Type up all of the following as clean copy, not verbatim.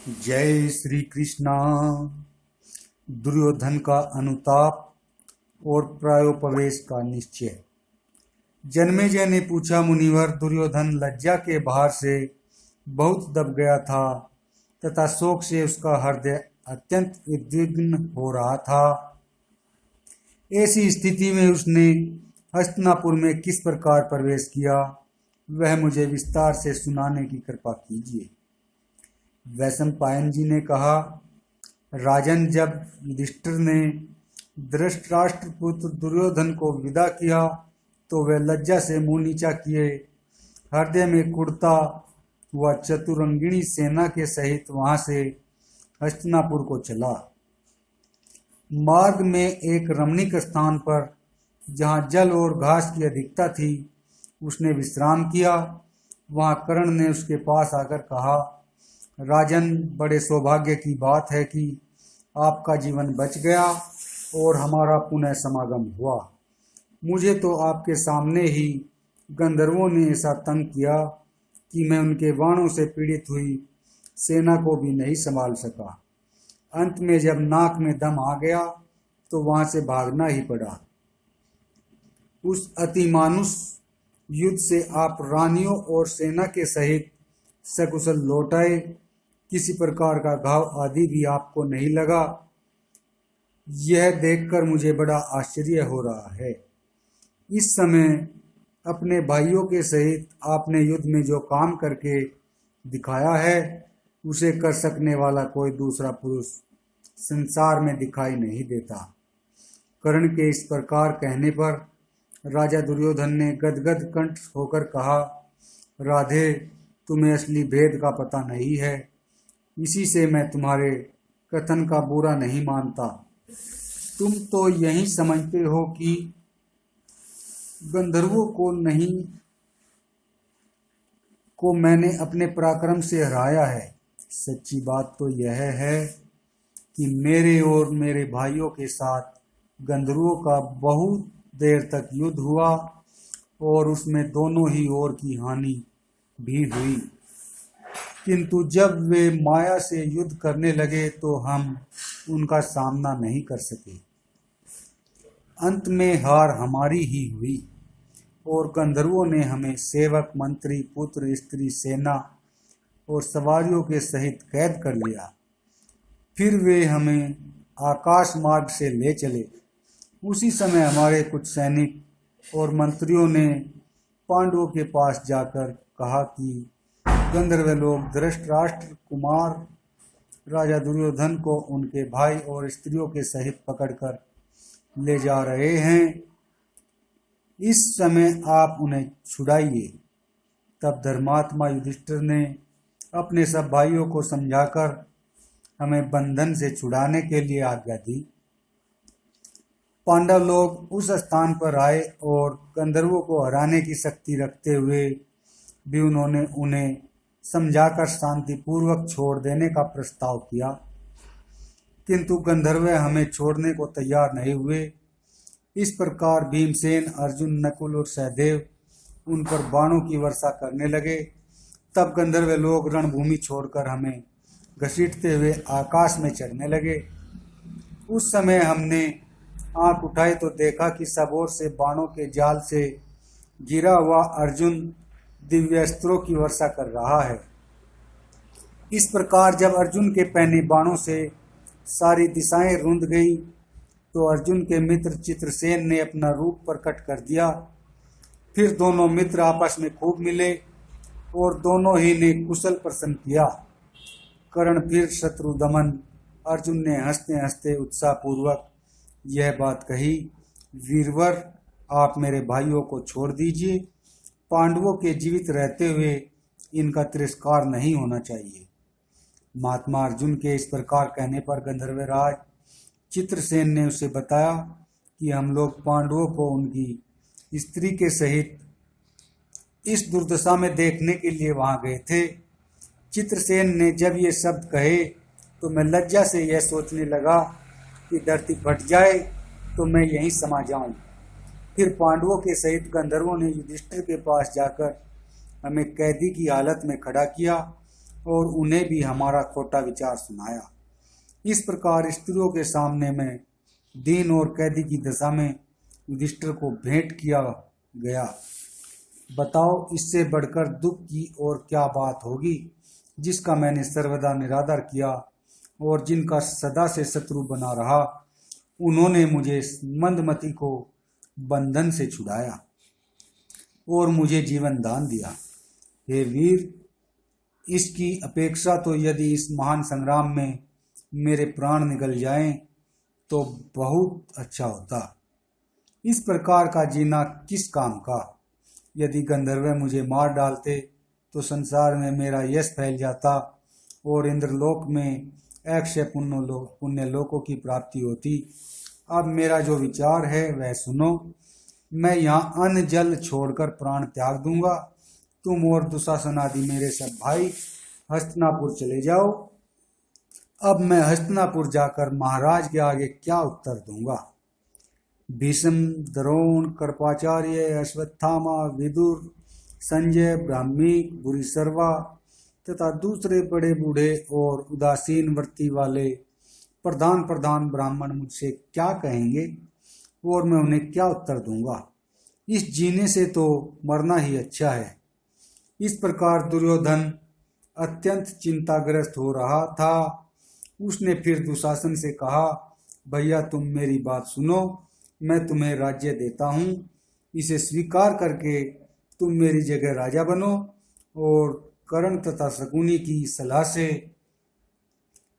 जय श्री कृष्णा। दुर्योधन का अनुताप और प्रायोपवेश का निश्चय। जन्मेजय ने पूछा, मुनिवर, दुर्योधन लज्जा के भार से बहुत दब गया था तथा शोक से उसका हृदय अत्यंत उद्विग्न हो रहा था। ऐसी स्थिति में उसने हस्तिनापुर में किस प्रकार प्रवेश किया, वह मुझे विस्तार से सुनाने की कृपा कीजिए। वैशंपायन जी ने कहा, राजन, जब युधिष्ठिर ने धृतराष्ट्र पुत्र दुर्योधन को विदा किया तो वह लज्जा से मुंह नीचा किए हृदय में कुढ़ता हुआ चतुरंगिणी सेना के सहित वहां से हस्तिनापुर को चला। मार्ग में एक रमणीक स्थान पर, जहां जल और घास की अधिकता थी, उसने विश्राम किया। वहां कर्ण ने उसके पास आकर कहा, राजन, बड़े सौभाग्य की बात है कि आपका जीवन बच गया और हमारा पुनः समागम हुआ। मुझे तो आपके सामने ही गंधर्वों ने ऐसा तंग किया कि मैं उनके बाणों से पीड़ित हुई सेना को भी नहीं संभाल सका। अंत में जब नाक में दम आ गया तो वहां से भागना ही पड़ा। उस अतिमानुष युद्ध से आप रानियों और सेना के सहित सकुशल लौट आए। किसी प्रकार का घाव आदि भी आपको नहीं लगा। यह देखकर मुझे बड़ा आश्चर्य हो रहा है। इस समय अपने भाइयों के सहित आपने युद्ध में जो काम करके दिखाया है, उसे कर सकने वाला कोई दूसरा पुरुष संसार में दिखाई नहीं देता। कर्ण के इस प्रकार कहने पर राजा दुर्योधन ने गदगद कंठ होकर कहा, राधे, तुम्हें असली भेद का पता नहीं है। इसी से मैं तुम्हारे कथन का बुरा नहीं मानता। तुम तो यही समझते हो कि गंधर्वों को मैंने अपने पराक्रम से हराया है। सच्ची बात तो यह है कि मेरे और मेरे भाइयों के साथ गंधर्वों का बहुत देर तक युद्ध हुआ और उसमें दोनों ही ओर की हानि भी हुई, किंतु जब वे माया से युद्ध करने लगे तो हम उनका सामना नहीं कर सके। अंत में हार हमारी ही हुई और गंधर्वों ने हमें सेवक, मंत्री, पुत्र, स्त्री, सेना और सवारियों के सहित कैद कर लिया। फिर वे हमें आकाश मार्ग से ले चले। उसी समय हमारे कुछ सैनिक और मंत्रियों ने पांडवों के पास जाकर कहा कि गंधर्व लोग धृतराष्ट्र कुमार राजा दुर्योधन को उनके भाई और स्त्रियों के सहित पकड़कर ले जा रहे हैं। इस समय आप उन्हें छुड़ाइए। तब धर्मात्मा युधिष्ठिर ने अपने सब भाइयों को समझाकर हमें बंधन से छुड़ाने के लिए आज्ञा दी। पांडव लोग उस स्थान पर आए और गंधर्वों को हराने की शक्ति रखते हुए भी उन्होंने उन्हें समझाकर शांतिपूर्वक छोड़ देने का प्रस्ताव किया, किंतु गंधर्व हमें छोड़ने को तैयार नहीं हुए। इस प्रकार भीमसेन, अर्जुन, नकुल और सहदेव उन पर बाणों की वर्षा करने लगे। तब गंधर्व लोग रणभूमि छोड़कर हमें घसीटते हुए आकाश में चढ़ने लगे। उस समय हमने आंख उठाई तो देखा कि सब ओर से बाणों के जाल से गिरा हुआ अर्जुन दिव्यास्त्रों की वर्षा कर रहा है। इस प्रकार जब अर्जुन के पहने बाणों से सारी दिशाएं रुंध गई तो अर्जुन के मित्र चित्रसेन ने अपना रूप प्रकट कर दिया। फिर दोनों मित्र आपस में खूब मिले और दोनों ही ने कुशल प्रश्न किया। कर्ण फिर शत्रु दमन। अर्जुन ने हंसते हंसते उत्साहपूर्वक यह बात कही, वीरवर, आप मेरे भाइयों को छोड़ दीजिए। पांडवों के जीवित रहते हुए इनका तिरस्कार नहीं होना चाहिए। महात्मा अर्जुन के इस प्रकार कहने पर गंधर्वराज चित्रसेन ने उसे बताया कि हम लोग पांडवों को उनकी स्त्री के सहित इस दुर्दशा में देखने के लिए वहां गए थे। चित्रसेन ने जब ये शब्द कहे तो मैं लज्जा से यह सोचने लगा कि धरती फट जाए तो मैं यहीं समा जाऊं। फिर पांडवों के सहित गंधर्वों ने युधिष्ठिर के पास जाकर हमें कैदी की हालत में खड़ा किया और उन्हें भी हमारा खोटा विचार सुनाया। इस प्रकार स्त्रियों के सामने मैं दीन और कैदी की दशा में युधिष्ठिर को भेंट किया गया। बताओ, इससे बढ़कर दुख की और क्या बात होगी, जिसका मैंने सर्वदा निरादर किया और जिनका सदा से शत्रु बना रहा। उन्होंने मुझे मंदमती को बंधन से छुड़ाया और मुझे जीवन दान दिया। हे वीर, इसकी अपेक्षा तो यदि इस महान संग्राम में मेरे प्राण निकल जाएं तो बहुत अच्छा होता। इस प्रकार का जीना किस काम का? यदि गंधर्व मुझे मार डालते तो संसार में मेरा यश फैल जाता और इंद्रलोक में अक्षय पुण्य लोकों की प्राप्ति होती। अब मेरा जो विचार है वह सुनो। मैं यहाँ अन्न जल छोड़कर प्राण त्याग दूंगा। तुम और दुशासन आदि मेरे सब भाई हस्तिनापुर चले जाओ। अब मैं हस्तिनापुर जाकर महाराज के आगे क्या उत्तर दूंगा? भीष्म, द्रोण, कृपाचार्य, अश्वत्थामा, विदुर, संजय, ब्राह्मी, भूरिश्रवा तथा दूसरे बड़े बूढ़े और उदासीन वृत्ति वाले प्रधान ब्राह्मण मुझसे क्या कहेंगे और मैं उन्हें क्या उत्तर दूंगा? इस जीने से तो मरना ही अच्छा है। इस प्रकार दुर्योधन अत्यंत चिंताग्रस्त हो रहा था। उसने फिर दुशासन से कहा, भैया तुम मेरी बात सुनो। मैं तुम्हें राज्य देता हूँ, इसे स्वीकार करके तुम मेरी जगह राजा बनो और कर्ण तथा शकुनी की सलाह से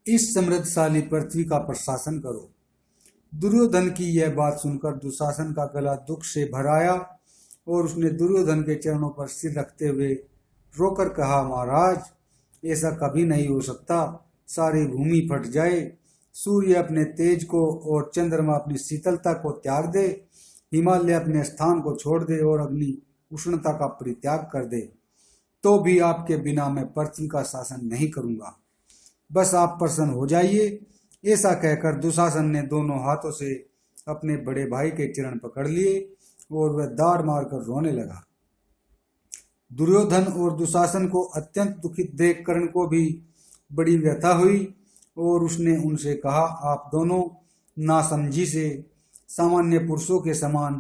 इस समृद्धशाली पृथ्वी का प्रशासन करो। दुर्योधन की यह बात सुनकर दुशासन का गला दुख से भर आया और उसने दुर्योधन के चरणों पर सिर रखते हुए रोकर कहा, महाराज, ऐसा कभी नहीं हो सकता। सारी भूमि फट जाए, सूर्य अपने तेज को और चंद्रमा अपनी शीतलता को त्याग दे, हिमालय अपने स्थान को छोड़ दे और अग्नि उष्णता का परित्याग कर दे, तो भी आपके बिना मैं पृथ्वी का शासन नहीं करूंगा। बस आप प्रसन्न हो जाइए। ऐसा कहकर दुशासन ने दोनों हाथों से अपने बड़े भाई के चरण पकड़ लिए और वह दाढ़ मारकर रोने लगा। दुर्योधन और दुशासन को अत्यंत दुखित देख कर्ण को भी बड़ी व्यथा हुई और उसने उनसे कहा, आप दोनों नासमझी से सामान्य पुरुषों के समान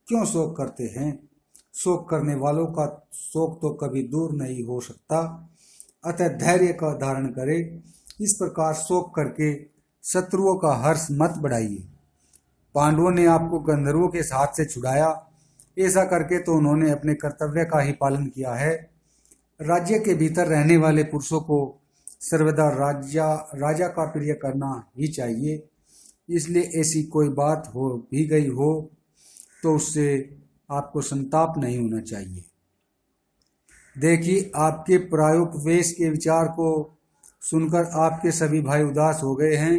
क्यों शोक करते हैं? शोक करने वालों का शोक तो कभी दूर नहीं हो सकता। अतः धैर्य का धारण करें। इस प्रकार शोक करके शत्रुओं का हर्ष मत बढ़ाइए। पांडवों ने आपको गंधर्वों के हाथ से छुड़ाया। ऐसा करके तो उन्होंने अपने कर्तव्य का ही पालन किया है। राज्य के भीतर रहने वाले पुरुषों को सर्वदा राजा का प्रिय करना ही चाहिए। इसलिए ऐसी कोई बात हो भी गई हो तो उससे आपको संताप नहीं होना चाहिए। देखिए, आपके प्रायोपवेश के विचार को सुनकर आपके सभी भाई उदास हो गए हैं।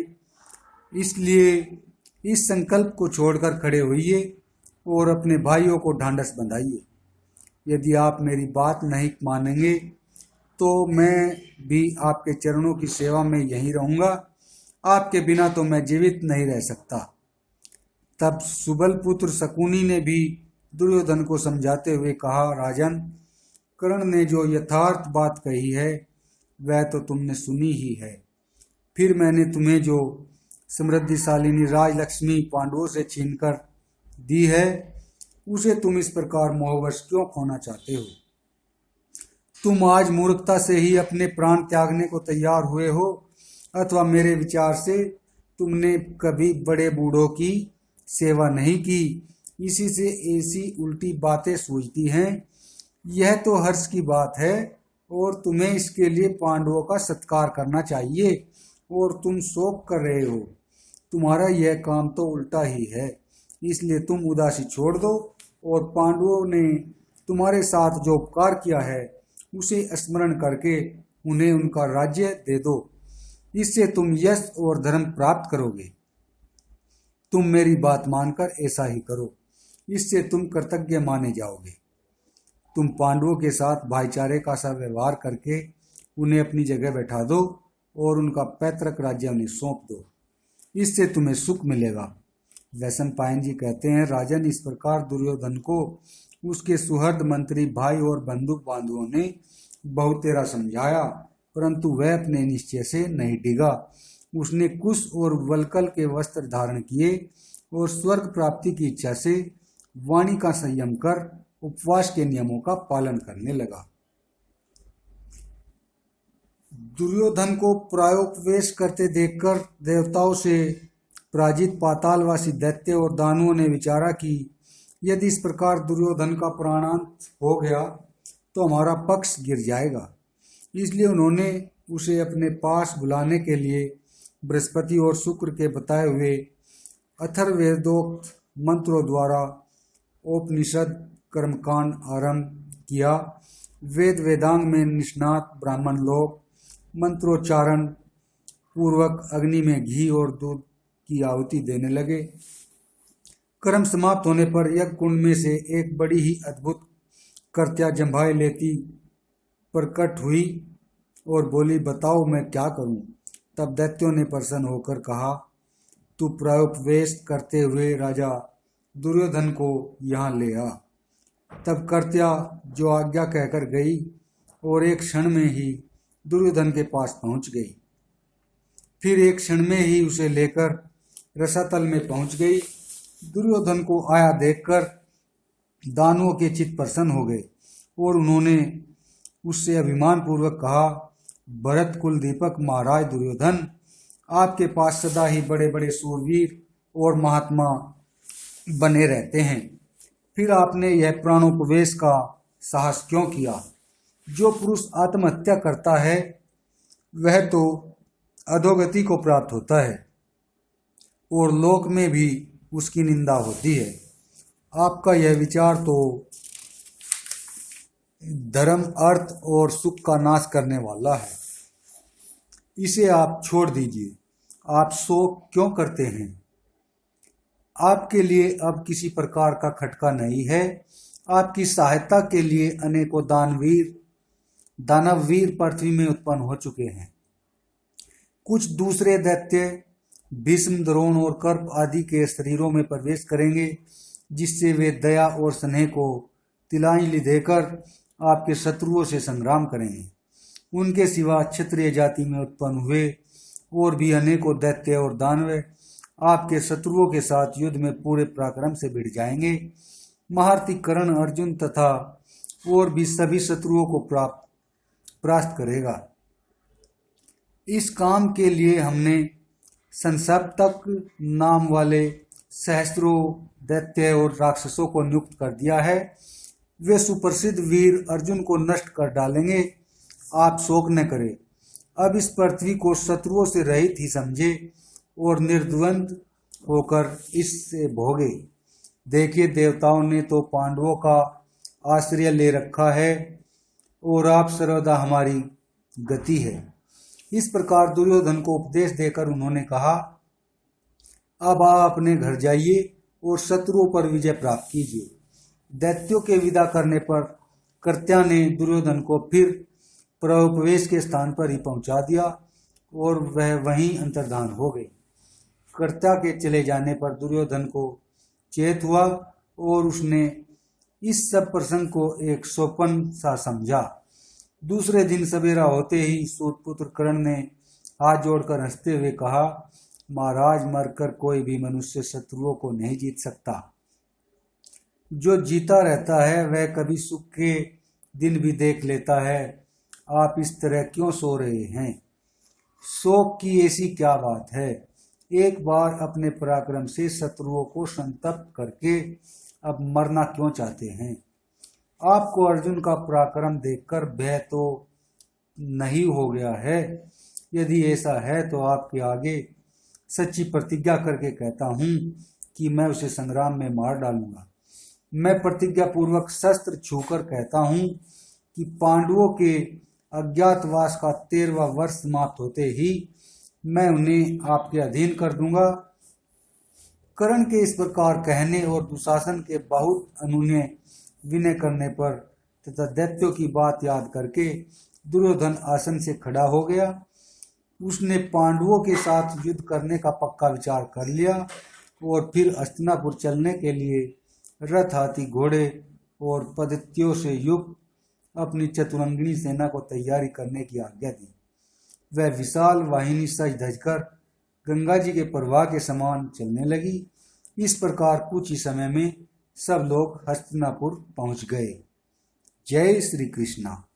इसलिए इस संकल्प को छोड़कर खड़े होइए और अपने भाइयों को ढांढस बंधाइए। यदि आप मेरी बात नहीं मानेंगे तो मैं भी आपके चरणों की सेवा में यहीं रहूंगा। आपके बिना तो मैं जीवित नहीं रह सकता। तब सुबल पुत्र शकुनी ने भी दुर्योधन को समझाते हुए कहा, राजन, कर्ण ने जो यथार्थ बात कही है वह तो तुमने सुनी ही है। फिर मैंने तुम्हें जो समृद्धिशालिनी राजलक्ष्मी पांडवों से छीनकर दी है उसे तुम इस प्रकार मोहवश क्यों खोना चाहते हो? तुम आज मूर्खता से ही अपने प्राण त्यागने को तैयार हुए हो अथवा मेरे विचार से तुमने कभी बड़े बूढ़ों की सेवा नहीं की, इसी से ऐसी उल्टी बातें सूझती हैं। यह तो हर्ष की बात है और तुम्हें इसके लिए पांडवों का सत्कार करना चाहिए और तुम शोक कर रहे हो। तुम्हारा यह काम तो उल्टा ही है। इसलिए तुम उदासी छोड़ दो और पांडवों ने तुम्हारे साथ जो उपकार किया है उसे स्मरण करके उन्हें उनका राज्य दे दो। इससे तुम यश और धर्म प्राप्त करोगे। तुम मेरी बात मानकर ऐसा ही करो, इससे तुम कृतज्ञ माने जाओगे। तुम पांडवों के साथ भाईचारे का सा व्यवहार करके उन्हें अपनी जगह बैठा दो और उनका पैतृक राज्य उन्हें सौंप दो। इससे तुम्हें सुख मिलेगा। वैशंपायन जी कहते हैं, राजन, इस प्रकार दुर्योधन को उसके सुहृद मंत्री भाई और बंधु बांधवों ने बहुत तेरा समझाया परंतु वह अपने निश्चय से नहीं डिगा। उसने कुश और वल्कल के वस्त्र धारण किए और स्वर्ग प्राप्ति की इच्छा से वाणी का संयम कर उपवास के नियमों का पालन करने लगा। दुर्योधन को प्रायोपवेश करते देखकर देवताओं से पराजित पातालवासी दैत्य और दानवों ने विचारा कि यदि इस प्रकार दुर्योधन का प्राणांत हो गया तो हमारा पक्ष गिर जाएगा। इसलिए उन्होंने उसे अपने पास बुलाने के लिए बृहस्पति और शुक्र के बताए हुए अथर्ववेदोक्त मंत्रों द्वारा उपनिषद कर्मकांड आरंभ किया। वेद वेदांग में निष्णात ब्राह्मण लोग मंत्रोच्चारण पूर्वक अग्नि में घी और दूध की आहुति देने लगे। कर्म समाप्त होने पर यज्ञ कुंड में से एक बड़ी ही अद्भुत कर्त्या जम्भाई लेती प्रकट हुई और बोली, बताओ मैं क्या करूं? तब दैत्यों ने प्रसन्न होकर कहा, तू प्रायोपवेश करते हुए राजा दुर्योधन को यहाँ ले आ। तब कर्त्या जो आज्ञा कहकर गई और एक क्षण में ही दुर्योधन के पास पहुंच गई। फिर एक क्षण में ही उसे लेकर रसातल में पहुंच गई। दुर्योधन को आया देखकर दानवों के चित्त प्रसन्न हो गए और उन्होंने उससे अभिमान पूर्वक कहा, भरत कुल दीपक महाराज दुर्योधन, आपके पास सदा ही बड़े बड़े सूरवीर और महात्मा बने रहते हैं, फिर आपने यह प्राणोपवेश का साहस क्यों किया? जो पुरुष आत्महत्या करता है वह तो अधोगति को प्राप्त होता है और लोक में भी उसकी निंदा होती है। आपका यह विचार तो धर्म, अर्थ और सुख का नाश करने वाला है। इसे आप छोड़ दीजिए। आप शोक क्यों करते हैं? आपके लिए अब किसी प्रकार का खटका नहीं है। आपकी सहायता के लिए अनेकों दानववीर पृथ्वी में उत्पन्न हो चुके हैं। कुछ दूसरे दैत्य भीष्म, द्रोण और कर्प आदि के शरीरों में प्रवेश करेंगे, जिससे वे दया और स्नेह को तिलांजलि देकर आपके शत्रुओं से संग्राम करेंगे। उनके सिवा क्षत्रिय जाति में उत्पन्न हुए और भी अनेकों दैत्य और दानव आपके शत्रुओं के साथ युद्ध में पूरे पराक्रम से भिड़ जाएंगे। महारथी कर्ण, अर्जुन तथा और भी सभी शत्रुओं को परास्त करेगा। इस काम के लिए हमने संसप्तक नाम वाले सहस्त्रों दैत्य और राक्षसों को नियुक्त कर दिया है। वे सुप्रसिद्ध वीर अर्जुन को नष्ट कर डालेंगे। आप शोक न करें। अब इस पृथ्वी को शत्रुओं से रहित ही समझे और निर्द्वंद होकर इससे भोगे। देखिए, देवताओं ने तो पांडवों का आश्रय ले रखा है और आप सर्वदा हमारी गति है। इस प्रकार दुर्योधन को उपदेश देकर उन्होंने कहा, अब आप अपने घर जाइए और शत्रुओं पर विजय प्राप्त कीजिए। दैत्यों के विदा करने पर कर्त्या ने दुर्योधन को फिर प्रायोपवेश के स्थान पर ही पहुंचा दिया और वह वहीं अंतर्धान हो गई। कर्त्या के चले जाने पर दुर्योधन को चेत हुआ और उसने इस सब प्रसंग को एक स्वप्न सा समझा। दूसरे दिन सवेरा होते ही सूतपुत्र कर्ण ने हाथ जोड़कर हंसते हुए कहा, महाराज, मरकर कोई भी मनुष्य शत्रुओं को नहीं जीत सकता। जो जीता रहता है वह कभी सुख के दिन भी देख लेता है। आप इस तरह क्यों सो रहे हैं? शोक की ऐसी क्या बात है? एक बार अपने पराक्रम से शत्रुओं को संतप्त करके अब मरना क्यों चाहते हैं? आपको अर्जुन का पराक्रम देखकर भय तो नहीं हो गया है? यदि ऐसा है तो आपके आगे सच्ची प्रतिज्ञा करके कहता हूँ कि मैं उसे संग्राम में मार डालूंगा। मैं प्रतिज्ञा पूर्वक शस्त्र छूकर कहता हूँ कि पांडवों के अज्ञातवास का 13वां वर्ष समाप्त होते ही मैं उन्हें आपके अधीन कर दूंगा। कर्ण के इस प्रकार कहने और दुशासन के बहुत अनुनय विनय करने पर तथा दैत्यों की बात याद करके दुर्योधन आसन से खड़ा हो गया। उसने पांडवों के साथ युद्ध करने का पक्का विचार कर लिया और फिर हस्तिनापुर चलने के लिए रथ, हाथी, घोड़े और पद्धतियों से युक्त अपनी चतुरंगिणी सेना को तैयारी करने की आज्ञा दी। वह विशाल वाहिनी सज धज कर गंगा जी के प्रवाह के समान चलने लगी। इस प्रकार कुछ ही समय में सब लोग हस्तिनापुर पहुंच गए। जय श्री कृष्णा।